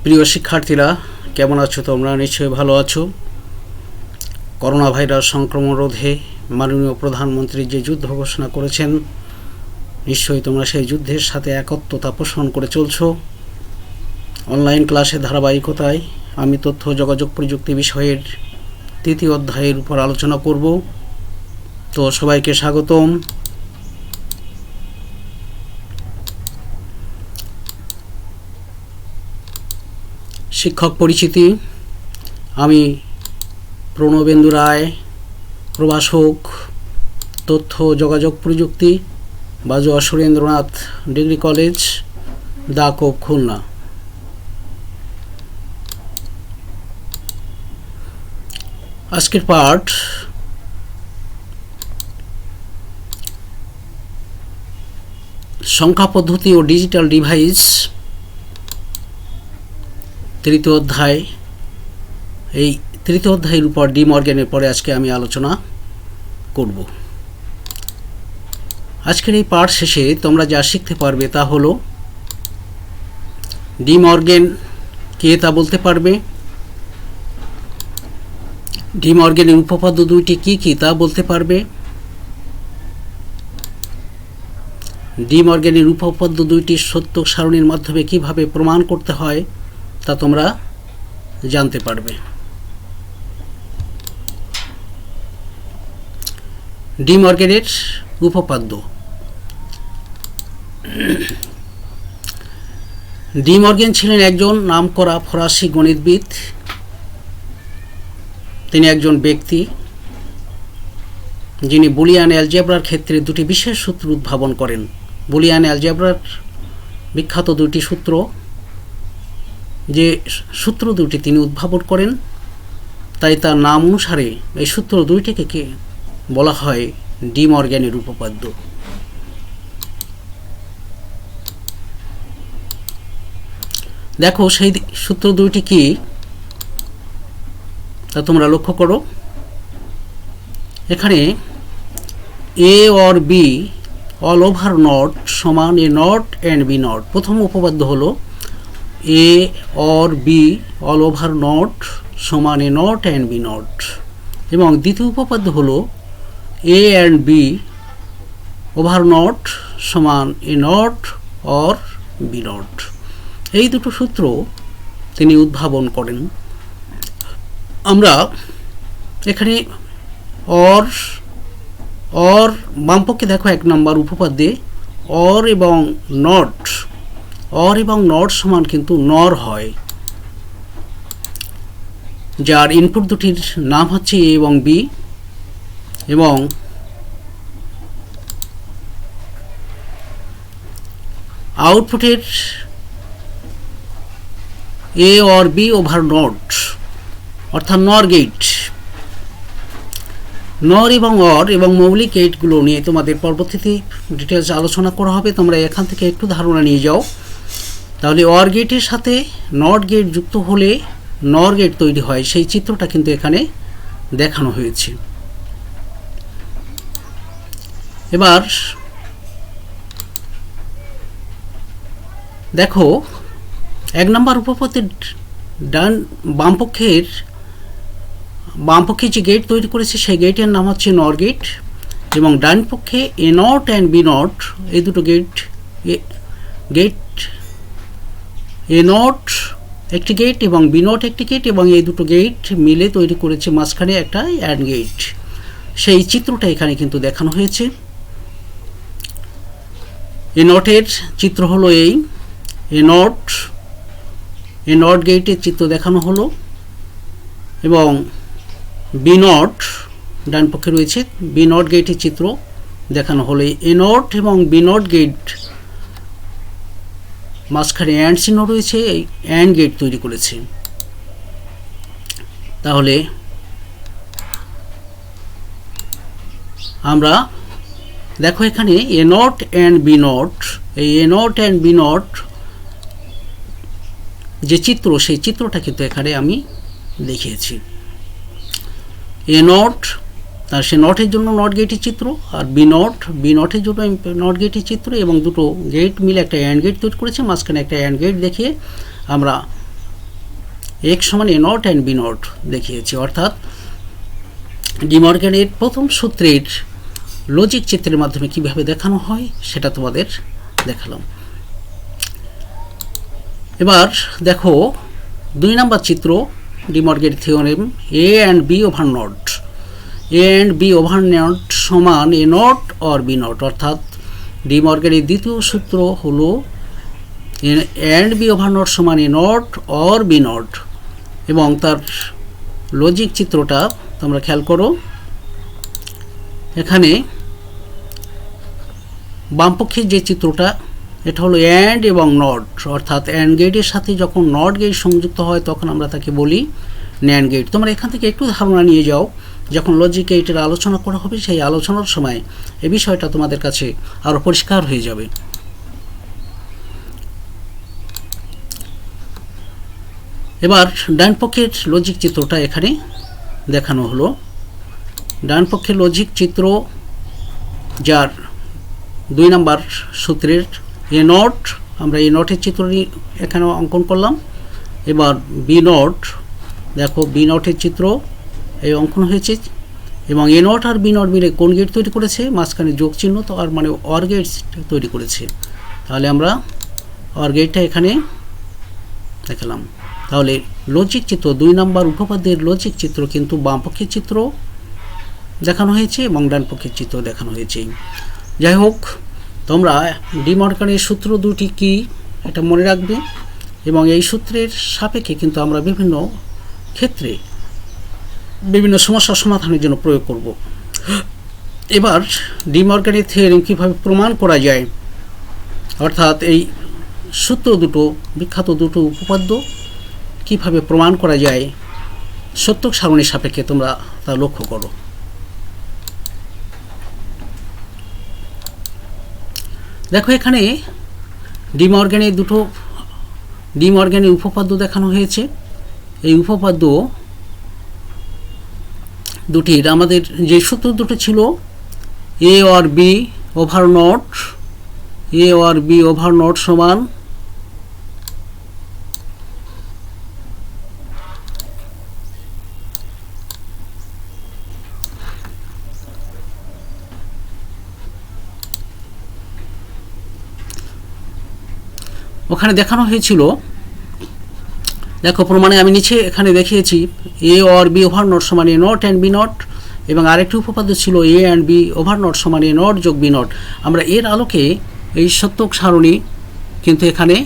প্রিয় শিক্ষার্থীরা, কেমন আছো তোমরা? নিশ্চয়ই ভালো আছো। করোনা ভাইরাস সংক্রমণ রোধে মাননীয় প্রধানমন্ত্রী যে যুদ্ধ ঘোষণা করেছেন, নিশ্চয়ই তোমরা সেই যুদ্ধের সাথে একত্রতা পোষণ করে চলছো। অনলাইন ক্লাসে ধারাবাহিকতায় আমি তথ্য যোগাযোগ প্রযুক্তি বিষয়ের 3য় অধ্যায়ের উপর আলোচনা করব। তো সবাইকে স্বাগতম। শিক্ষক পরিচিতি: আমি প্রণবেন্দু রায়, প্রভাষক, তথ্য যোগাযোগ প্রযুক্তি, বাজুয়া সুরেন্দ্রনাথ ডিগ্রি কলেজ, দাকোপ, খুলনা। আজকের পাঠ সংখ্যা পদ্ধতি ও ডিজিটাল ডিভাইস, 3য় অধ্যায়। এই 3য় অধ্যায়ের উপর ডি মর্গ্যানের পরে আজকে আমি আলোচনা করব। আজকের এই পাঠ শেষে তোমরা যা শিখতে পারবে তা হলো ডি মর্গ্যান কে তা বলতে পারবে, ডি মর্গ্যানের উপপাদ্য দুইটি কি কি তা বলতে পারবে, ডি মর্গ্যানের উপপাদ্য দুইটি সত্য সারণীর মাধ্যমে কিভাবে প্রমাণ করতে হয় তা তোমরা জানতে পারবে। ডি মর্গ্যানের উপপাদ্য। ডি মর্গ্যান ছিলেন একজন নামকরা ফরাসি গণিতবিদ। তিনি একজন ব্যক্তি যিনি বুলিয়ান অ্যালজেব্রার ক্ষেত্রে দুটি বিশেষ সূত্র উদ্ভাবন করেন। বুলিয়ান অ্যালজেব্রার বিখ্যাত দুটি সূত্র, যে সূত্র দুটি তিনি উদ্ভাবন করেন, তাই তার নাম অনুসারে এই সূত্র দুইটিকে বলা হয় ডি মর্গ্যানের উপপাদ্য। দেখো সেই সূত্র দুইটি কি তা তোমরা লক্ষ্য করো। এখানে A or B all over not সমান A not and B not. প্রথম উপপাদ্য হলো A or B all over not সমান A not and B not, এবং দ্বিতীয় উপপাদ্য হলো A and B over not সমান A not or B not. এই দুটো সূত্র তিনি উদ্ভাবন করেন। আমরা এখানে অর অর বামপক্ষে দেখো 1 নম্বর উপপাদ্যে অর এবং নট, অর এবং নট সমান কিন্তু নর হয়, যার ইনপুট দুটির নাম হচ্ছে এ এবং বি, এবং আউটপুটের এ অর বি ওভার নট, অর্থাৎ নর গেট। নর এবং অর এবং মৌলিক গেটগুলো নিয়ে তোমাদের পরবর্তীতে ডিটেলস আলোচনা করা হবে। তোমরা এখান থেকে একটু ধারণা নিয়ে যাও। তাহলে অর গেটের সাথে নট গেট যুক্ত হলে নর গেট তৈরি হয়, সেই চিত্রটা কিন্তু এখানে দেখানো হয়েছে। এবার দেখো 1 নম্বর উপপাদ্যের বামপক্ষে যে গেট তৈরি করেছে সেই গেটের নাম হচ্ছে নর গেট, এবং ডান পক্ষে এ নট অ্যান্ড বি নট, এই দুটো গেট এ নট একটি গেট এবং বি নট একটি গেট, এবং এই দুটো গেট মিলে তৈরি করেছে মাঝখানে একটা অ্যান্ড গেট। সেই চিত্রটা এখানে কিন্তু দেখানো হয়েছে। এ নটের চিত্র হলো এই, এ নট গেটের চিত্র দেখানো হলো, এবং বি নট ডান পক্ষে রয়েছে, বি নট গেটের চিত্র দেখানো হলো। এ নট এবং বি নট গেট মাঝখানে অ্যান্ড চিহ্ন রয়েছে, এই অ্যান্ড গেট তৈরি করেছে। তাহলে আমরা দেখো এখানে এ নট অ্যান্ড বি নট, এই এ নট অ্যান্ড বি নট যে চিত্র, সেই চিত্রটা কিন্তু এখানে আমি দেখিয়েছি। এ নট, তার সে নটের জন্য নট গেটের চিত্র, আর বি নটের জন্য নট গেটের চিত্র, এবং দুটো গেট মিলে একটা অ্যান্ড গেট তৈরি করেছে, মাঝখানে একটা অ্যান্ড গেট দেখিয়ে আমরা এক্স সমান A not and B not দেখিয়েছি। অর্থাৎ ডি মর্গ্যানের প্রথম সূত্রের লজিক চিত্রের মাধ্যমে কিভাবে দেখানো হয় সেটা তোমাদের দেখালাম। এবার দেখো 2 নম্বর চিত্র, De Morgan theorem, A and B over not. A and B over not সমান A not or B not. অর্থাৎ ডি মর্গ্যানের দ্বিতীয় সূত্র হলো A and B over not সমান A not or B not, এবং তার লজিক চিত্রটা তোমরা খেয়াল করো। এখানে বামপক্ষের যে চিত্রটা, এটা হলো অ্যান্ড এবং নট। অর্থাৎ অ্যান্ড গেটের সাথে যখন নট গেট সংযুক্ত হয় তখন আমরা তাকে বলি ন্যান্ড গেট। তোমরা এখান থেকে একটু ধারণা নিয়ে যাও, যখন লজিক গেটের আলোচনা করা হবে সেই আলোচনার সময় এই বিষয়টা তোমাদের কাছে আরও পরিষ্কার হয়ে যাবে। এবার ডান পক্ষের লজিক চিত্রটা এখানে দেখানো হলো। ডান পক্ষের লজিক চিত্র, যার 2 নম্বর সূত্রের এ নট, আমরা এ নটের চিত্রটি এখানে অঙ্কন করলাম। এবার বি নট, দেখো বি নটের চিত্র এই অঙ্কন হয়েছে, এবং এ নট আর বি নট মিলে কোন গেট তৈরি করেছে, মাঝখানে যোগ চিহ্ন, তো আর মানে অর গেট তৈরি করেছে। তাহলে আমরা অর গেটটা এখানে দেখালাম। তাহলে লজিক চিত্র 2 নম্বর উপপাদ্যের লজিক চিত্র কিন্তু বামপক্ষের চিত্র দেখানো হয়েছে এবং ডান পক্ষের চিত্র দেখানো হয়েছে। যাই হোক, তোমরা ডি মর্গ্যানের সূত্র দুটি কি এটা মনে রাখবে, এবং এই সূত্রের সাপেক্ষে কিন্তু আমরা বিভিন্ন ক্ষেত্রে বিভিন্ন সমস্যার সমাধানের জন্য প্রয়োগ করব। এবার ডি মর্গ্যানের থিওরেম কীভাবে প্রমাণ করা যায়, অর্থাৎ এই সূত্র দুটো, বিখ্যাত দুটো উপপাদ্য কীভাবে প্রমাণ করা যায় সত্যক সারণীর সাপেক্ষে, তোমরা তা লক্ষ্য করো। দেখো এখানে ডি মর্গ্যানের উপপাদ্য দেখানো হয়েছে। এই উপপাদ্য দুটির আমাদের যে সূত্র দুটো ছিল, A or B over not, A or B over not সমান ওখানে দেখানো হয়েছিল। দেখো প্রমাণে আমি নিচে এখানে দেখিয়েছি এ অর বি ওভার নট সমান A not and B not, এবং আরেকটি উপপাদ্য ছিল এ অ্যান্ড বি ওভার নট সমান এ নট যোগ বি নট। আমরা এর আলোকে এই সত্যক সারণী কিন্তু এখানে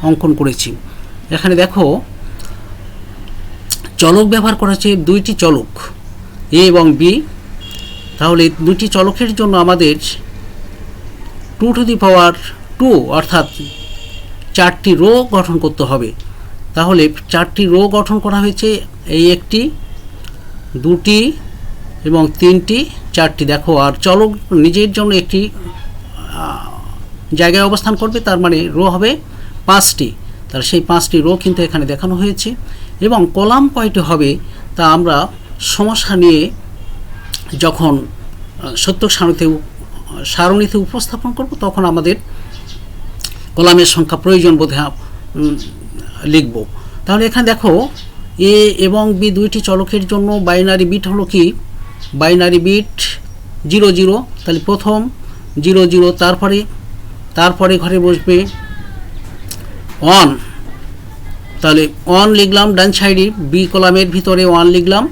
অঙ্কন করেছি। এখানে দেখো চলক ব্যবহার করা হচ্ছে, 2টি চলক এ এবং বি। তাহলে 2টি চলকের জন্য আমাদের 2 টু দি পাওয়ার 2 অর্থাৎ 4টি রো গঠন করতে হবে। তাহলে 4টি রো গঠন করা হয়েছে, এই 1টি, 2টি এবং 3টি, 4টি। দেখো আর চলক নিজের জন্য একটি জায়গায় অবস্থান করবে, তার মানে রো হবে 5টি। তাহলে সেই 5টি রো কিন্তু এখানে দেখানো হয়েছে, এবং কলাম কয়টি হবে তা আমরা সমস্যা নিয়ে যখন সত্যক সারণীতে উপস্থাপন করব তখন আমাদের কলামের সংখ্যা প্রয়োজন বোধে লিখব। তাহলে এখানে দেখো এ এবং বি 2টি চলকের জন্য বাইনারি বিট হলো কি, বাইনারি বিট 0 0। তাহলে প্রথম 0 0, তারপরে ঘরে বসবে 1। তাহলে 1 লিখলাম ডান সাইডে, বি কলামের ভিতরে 1 লিখলাম,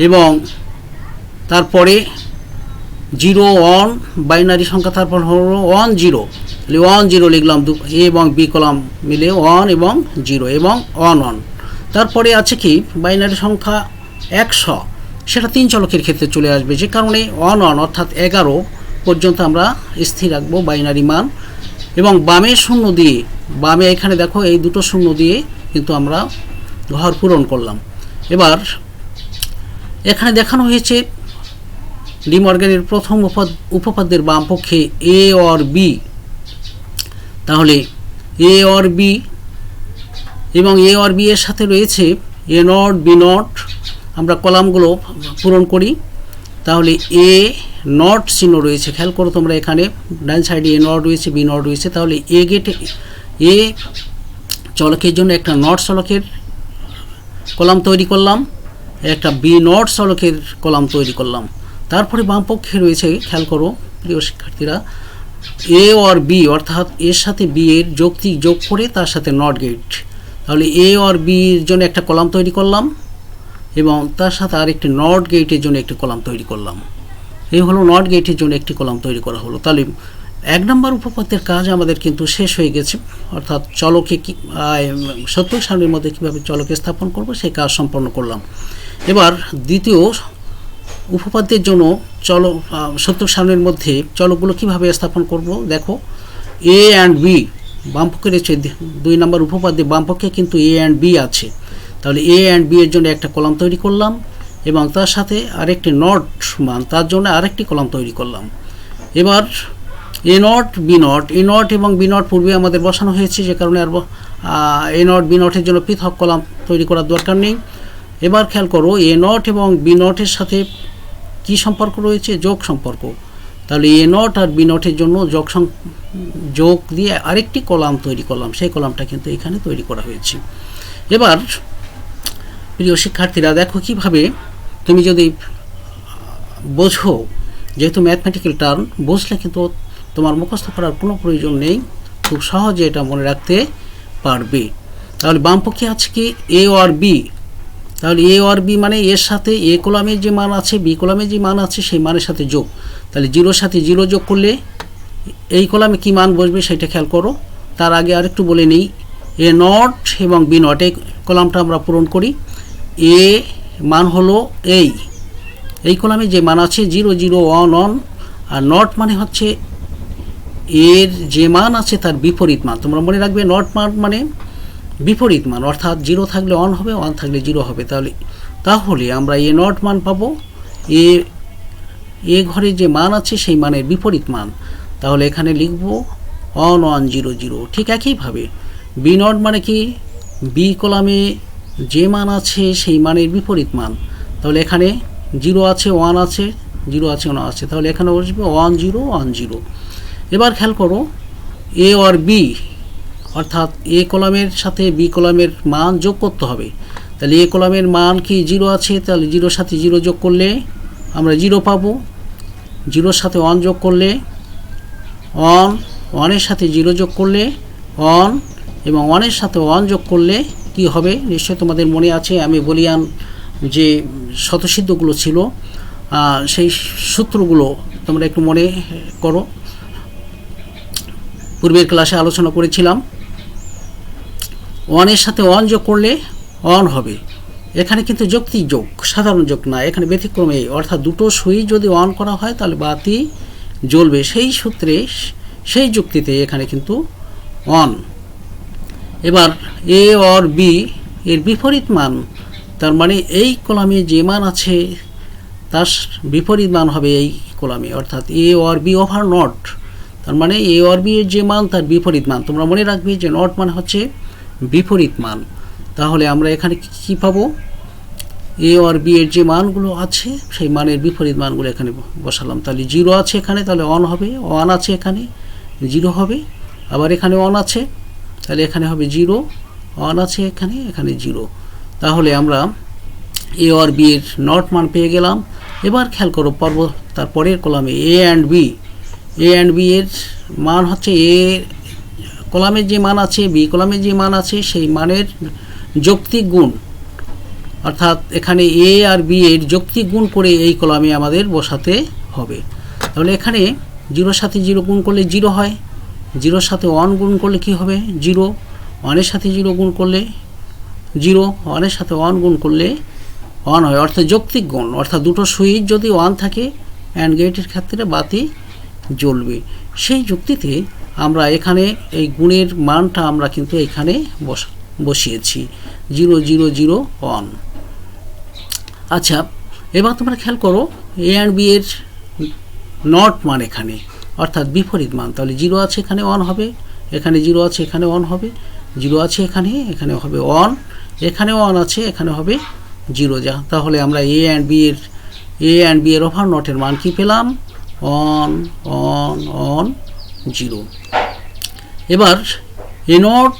এবং তারপরে 0 1 বাইনারি সংখ্যা, তারপর হলো 1 0। তাহলে 1 0 লিখলাম, এ এবং বি কলাম মিলে 1 এবং 0 এবং 1 1। তারপরে আছে কি বাইনারি সংখ্যা 100, সেটা 3 চলকের ক্ষেত্রে চলে আসবে, যে কারণে 1 1 অর্থাৎ 11 পর্যন্ত আমরা স্থির রাখবো বাইনারি মান। এবং বামে শূন্য দিয়ে, বামে এখানে দেখো এই দুটো শূন্য দিয়ে কিন্তু আমরা ঘর পূরণ করলাম। এবার এখানে দেখানো হয়েছে ডি মর্গ্যানের প্রথম উপপাদ্যের বাম পক্ষে এ অর বি। তাহলে এ অর বি, এবং এ অর বি এর সাথে রয়েছে এ নট বি নট। আমরা কলামগুলো পূরণ করি। তাহলে এ নট চিহ্ন রয়েছে, খেয়াল করো তোমরা, এখানে ডান সাইডে এ নট রয়েছে, বি নট রয়েছে। তাহলে এ গেটে এ চলকের জন্য একটা নট চলকের কলাম তৈরি করলাম, একটা বি নট চলকের কলাম তৈরি করলাম। তারপরে বাম পক্ষে রয়েছে, খেয়াল করো প্রিয় শিক্ষার্থীরা, এ অর বি, অর্থাৎ এর সাথে বি এর যৌক্তিক যোগ করে তার সাথে নট গেট। তাহলে এ অর বির জন্য একটা কলাম তৈরি করলাম এবং তার সাথে আরেকটি নট গেটের জন্য একটি কলাম তৈরি করলাম। এই হলো নট গেটের জন্য একটি কলাম তৈরি করা হলো। তাহলে 1 নম্বর উপপাদ্যের কাজ আমাদের কিন্তু শেষ হয়ে গেছে, অর্থাৎ চলকে কি সত্যক সারণীর মধ্যে কীভাবে চলকে স্থাপন করব সেই কাজ সম্পন্ন করলাম। এবার দ্বিতীয় উপপাদ্যের জন্য সত্যক সারণীর মধ্যে চলকগুলো কীভাবে স্থাপন করব দেখো। এ অ্যান্ড বি বামপক্ষে রয়েছে 2 নম্বর উপপাদ্যে, বামপক্ষে কিন্তু এ অ্যান্ড বি আছে। তাহলে এ অ্যান্ড বি এর জন্য একটা কলাম তৈরি করলাম এবং তার সাথে আরেকটি নট মান, তার জন্য আরেকটি কলাম তৈরি করলাম। এবার A not B not, A not এবং বি নট পূর্বে আমাদের বসানো হয়েছে, যে কারণে আর এ নট বি নটের জন্য পৃথক কলাম তৈরি করার দরকার নেই। এবার খেয়াল করো, এ নট এবং বি নটের সাথে কি সম্পর্ক রয়েছে? যোগ সম্পর্ক। তাহলে এ নট আর বি নটের জন্য যোগ দিয়ে আরেকটি কলাম তৈরি করলাম, সেই কলামটা কিন্তু এখানে তৈরি করা হয়েছে। এবার প্রিয় শিক্ষার্থীরা দেখো কিভাবে তুমি যদি বোঝো, যেহেতু ম্যাথমেটিক্যাল টার্ম বুঝলে কিন্তু তোমার মুখস্থ করার কোনো প্রয়োজন নেই, খুব সহজে এটা মনে রাখতে পারবে। তাহলে বামপক্ষে আছে কি এ অর বি। তাহলে এ অর বি মানে এর সাথে এ কলামের যে মান আছে, বি কলামের যে মান আছে সেই মানের সাথে যোগ। তাহলে 0-র সাথে 0 যোগ করলে এই কলামে কি মান বসবে সেটা খেয়াল করো। তার আগে আরেকটু বলে নিই, এ নট এবং বি নট এই কলামটা আমরা পূরণ করি। এ মান হলো এই কলামে যে মান আছে 0 0 1 1, আর নট মানে হচ্ছে এর যে মান আছে তার বিপরীত মান। তোমরা মনে রাখবে নট মান মানে বিপরীত মান, অর্থাৎ 0 থাকলে 1 হবে, 1 থাকলে 0 হবে। তাহলে আমরা এ নট মান পাবো এ ঘরে যে মান আছে সেই মানের বিপরীত মান। তাহলে এখানে লিখব 1 1 0 0। ঠিক একইভাবে বি নট মানে কি বি কলামে যে মান আছে সেই মানের বিপরীত মান। তাহলে এখানে 0 আছে, 1 আছে, 0 আছে, 1 আছে, তাহলে এখানে বসবে 1 0 1 0। এবার খেয়াল করো, এ অর বি, অর্থাৎ এ কলামের সাথে বি কলামের মান যোগ করতে হবে। তাহলে এ কলামের মান কি 0 আছে, তাহলে 0-র সাথে 0 যোগ করলে আমরা 0 পাবো। 0-র সাথে 1 যোগ করলে 1, 1-এর সাথে 0 যোগ করলে 1, এবং 1-এর সাথে 1 যোগ করলে কি হবে নিশ্চয়ই তোমাদের মনে আছে। আমি বলিয়ান যে শতসিদ্ধগুলো ছিল সেই সূত্রগুলো তোমরা একটু মনে করো, পূর্বের ক্লাসে আলোচনা করেছিলাম। 1-এর সাথে 1 যোগ করলে 1 হবে। এখানে কিন্তু যৌক্তিক যোগ, সাধারণ যোগ না, এখানে ব্যতিক্রমে, অর্থাৎ দুটো সুই যদি 1 করা হয় তাহলে বাতি জ্বলবে। সেই সূত্রে সেই যুক্তিতে এখানে কিন্তু 1। এবার এ অর বি এর বিপরীত মান, তার মানে এই কলামে যে মান আছে তার বিপরীত মান হবে এই কলামে, অর্থাৎ এ অর বি ওভার নট। তার মানে এ অর বি এর যে মান তার বিপরীত মান। তোমরা মনে রাখবে যে নট মানে হচ্ছে বিপরীত মান। তাহলে আমরা এখানে কি পাবো? এ অর বি এর যে মানগুলো আছে সেই মানের বিপরীত মানগুলো এখানে বসালাম। তাহলে 0 আছে এখানে, তাহলে 1 হবে, 1 আছে এখানে 0 হবে, আবার এখানে 1 আছে তাহলে এখানে হবে 0, 1 আছে এখানে 0। তাহলে আমরা এ অর বি এর নট মান পেয়ে গেলাম। এবার খেয়াল করো তারপরের কলামে এ অ্যান্ড বি এর মান হচ্ছে এ কলামের যে মান আছে, বি কলামের যে মান আছে সেই মানের যৌক্তিক গুণ, অর্থাৎ এখানে এ আর বি এর যৌক্তিক গুণ করে এই কলামে আমাদের বসাতে হবে। তাহলে এখানে 0-র সাথে 0 গুণ করলে 0 হয়, 0-র সাথে 1 গুণ করলে কি হবে 0, 1-এর সাথে 0 গুণ করলে 0, 1-এর সাথে 1 গুণ করলে 1 হয়, অর্থাৎ যৌক্তিক গুণ। অর্থাৎ দুটো সুইচ যদি 1 থাকে অ্যান্ড গেটের ক্ষেত্রে বাতি জ্বলবে। সেই যুক্তিতে আমরা এখানে এই গুণের মানটা আমরা কিন্তু এখানে বসিয়েছি 0 0 0 1। আচ্ছা, এবার তোমরা খেয়াল করো এ অ্যান্ড বি এর নট মান এখানে, অর্থাৎ বিপরীত মান। তাহলে 0 আছে এখানে 1 হবে, এখানে 0 আছে এখানে 1 হবে, 0 আছে এখানে হবে 1, এখানে 1 আছে এখানে হবে 0। তাহলে আমরা এ অ্যান্ড বি এর ওভার নটের মান কি পেলাম? 1 1 1 0। এবার A not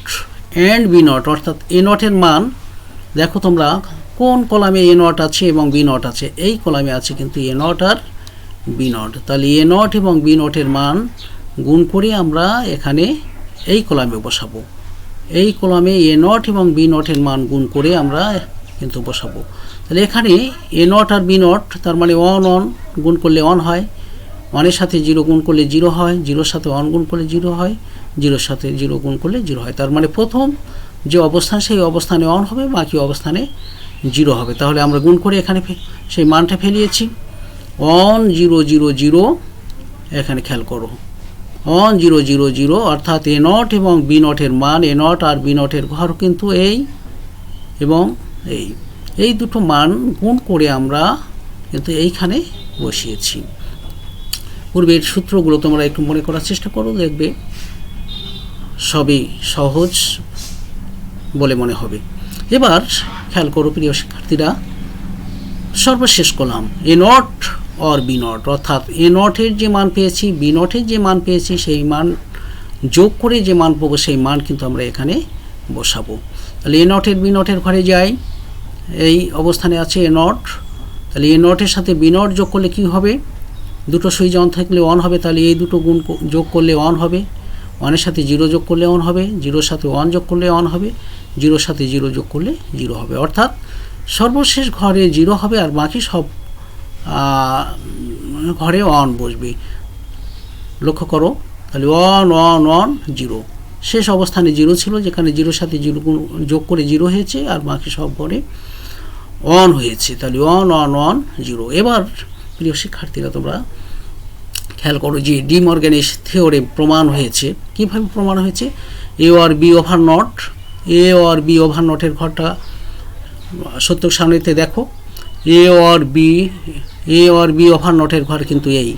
and B not, অর্থাৎ এ নটের মান দেখো তোমরা কোন কলামে এ নট আছে এবং বি নট আছে। এই কলামে আছে কিন্তু এ নট আর বি নট। তাহলে এ নট এবং বি নটের মান গুণ করে আমরা এখানে এই কলামে বসাবো। এই কলামে এ নট এবং বি নটের মান গুণ করে আমরা কিন্তু বসাবো। তাহলে এখানে এ নট আর বি নট, তার মানে 1 1 গুণ করলে 1 হয়, 1-এর সাথে 0 গুণ করলে 0 হয়, 0-এর সাথে 1 গুণ করলে 0 হয়, 0-এর সাথে 0 গুণ করলে 0 হয়। তার মানে প্রথম যে অবস্থান সেই অবস্থানে 1 হবে, বাকি অবস্থানে 0 হবে। তাহলে আমরা গুণ করে এখানে সেই মানটা ফেলিয়েছি। 1 0 0 0, এখানে খেয়াল করো 1 0 0 0, অর্থাৎ এ নট এবং বি নটের মান, এ নট আর বি নটের ঘর কিন্তু এই এবং এই দুটো মান গুণ করে আমরা কিন্তু এইখানে বসিয়েছি। পূর্বের সূত্রগুলো তোমরা একটু মনে করার চেষ্টা করো, দেখবে সবই সহজ বলে মনে হবে। এবার খেয়াল করো প্রিয় শিক্ষার্থীরা, সর্বশেষ column A not or B not, অর্থাৎ এ নটের যে মান পেয়েছি, বি নটের যে মান পেয়েছি, সেই মান যোগ করে যে মান পাবো সেই মান কিন্তু আমরা এখানে বসাবো। তাহলে এ নটের বি নটের ঘরে যাই, এই অবস্থানে আছে এ নট। তাহলে এ নটের সাথে বি নট যোগ করলে কি হবে? দুটো সুইচ অন থাকলে 1 হবে, তাহলে এই দুটো গুণ যোগ করলে 1 হবে, 1-এর সাথে 0 যোগ করলে 1 হবে, 0-এর সাথে 1 যোগ করলে 1 হবে, 0-এর সাথে 0 যোগ করলে 0 হবে। অর্থাৎ সর্বশেষ ঘরে 0 হবে আর বাকি সব ঘরে 1 বসবে। লক্ষ্য করো, তাহলে 1 1 1 0, শেষ অবস্থানে 0 ছিল, যেখানে 0-এর সাথে 0 যোগ করে 0 হয়েছে আর বাকি সব ঘরে 1 হয়েছে। তাহলে 1 1 1 0। এবার প্রিয় শিক্ষার্থীরা তোমরা খেয়াল করো যে ডি মর্গ্যানের থিওরেম প্রমাণ হয়েছে। কীভাবে প্রমাণ হয়েছে? A or B over not, A or B over নটের ঘরটা সত্যক সারণীতে দেখো, এ অর বি ওভার নটের ঘর কিন্তু এই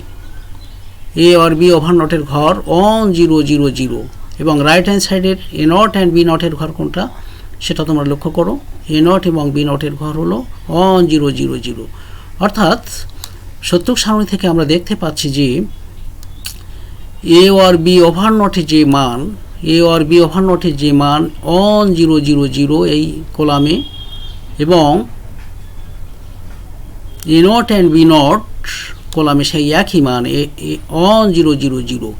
এ অর বি ওভার নটের ঘর 1 0 0 0, এবং রাইট হ্যান্ড সাইডের এ নট অ্যান্ড বি নটের ঘর কোনটা সেটা তোমরা লক্ষ্য করো। এ নট এবং বি নটের ঘর হলো 1 0 0 0। অর্থাৎ সত্যক সারণী থেকে আমরা দেখতে পাচ্ছি যে এ অর বি ওভার নটের যে মান, এ অর বি ওভার নটের যে মান 1 0 0 0 এই কলামে, এবং এ নট অ্যান্ড বি নট কলামে সেই একই মান 1 0 0 0,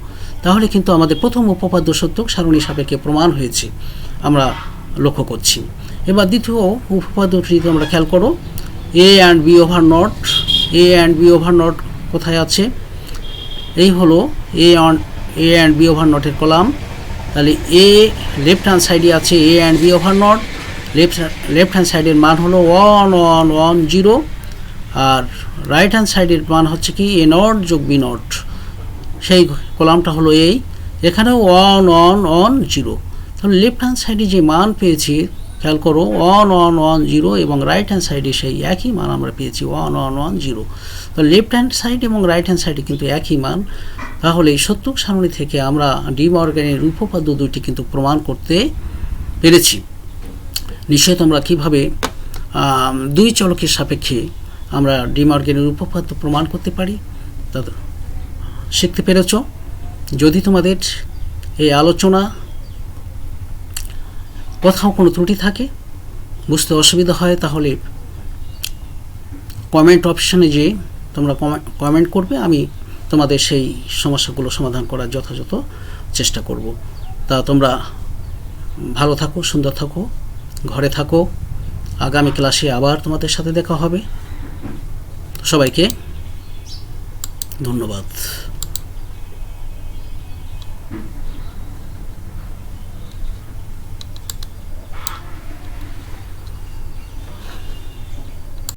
তাহলে কিন্তু আমাদের প্রথম উপপাদ্য সত্যক সারণী সাপেক্ষে প্রমাণ হয়েছে আমরা লক্ষ্য করছি। এবার দ্বিতীয় উপপাদ্যটি আমরা খেয়াল করো, A and B over not, A and B over not কোথায় আছে? এই হলো এ অ্যান্ড বি ওভার নটের কলাম। তাহলে এ লেফট হ্যান্ড সাইডে আছে A and B over not, left hand সাইডের মান হলো 1 1 1 0, আর রাইট হ্যান্ড সাইডের মান হচ্ছে কি এ নট যোগ বি নট, সেই কলামটা হলো এই, এখানেও 1 1 1 0। তাহলে লেফট হ্যান্ড সাইডে যে মান পেয়েছি খেয়াল করো 1 1 1 0, এবং রাইট হ্যান্ড সাইডে সেই একই মান আমরা পেয়েছি 1 1 1 0। তো লেফট হ্যান্ড সাইড এবং রাইট হ্যান্ড সাইডে কিন্তু একই মান। তাহলে এই সত্যক সারণী থেকে আমরা ডি মর্গ্যানের উপপাদ্য দুটি কিন্তু প্রমাণ করতে পেরেছি। নিশ্চয়ই তোমরা কীভাবে দুই চলকের সাপেক্ষে আমরা ডি মর্গ্যানের উপপাদ্য প্রমাণ করতে পারি তা শিখতে পেরেছ। যদি তোমাদের এই আলোচনা কোথাও কোনো ত্রুটি থাকে, বুঝতে অসুবিধা হয়, তাহলে কমেন্ট অপশনে যে তোমরা কমেন্ট করবে, আমি তোমাদের সেই সমস্যাগুলো সমাধান করার যথাযথ চেষ্টা করব। তা তোমরা ভালো থাকো, সুন্দর থাকো, ঘরে থাকো। আগামী ক্লাসে আবার তোমাদের সাথে দেখা হবে। সবাইকে ধন্যবাদ।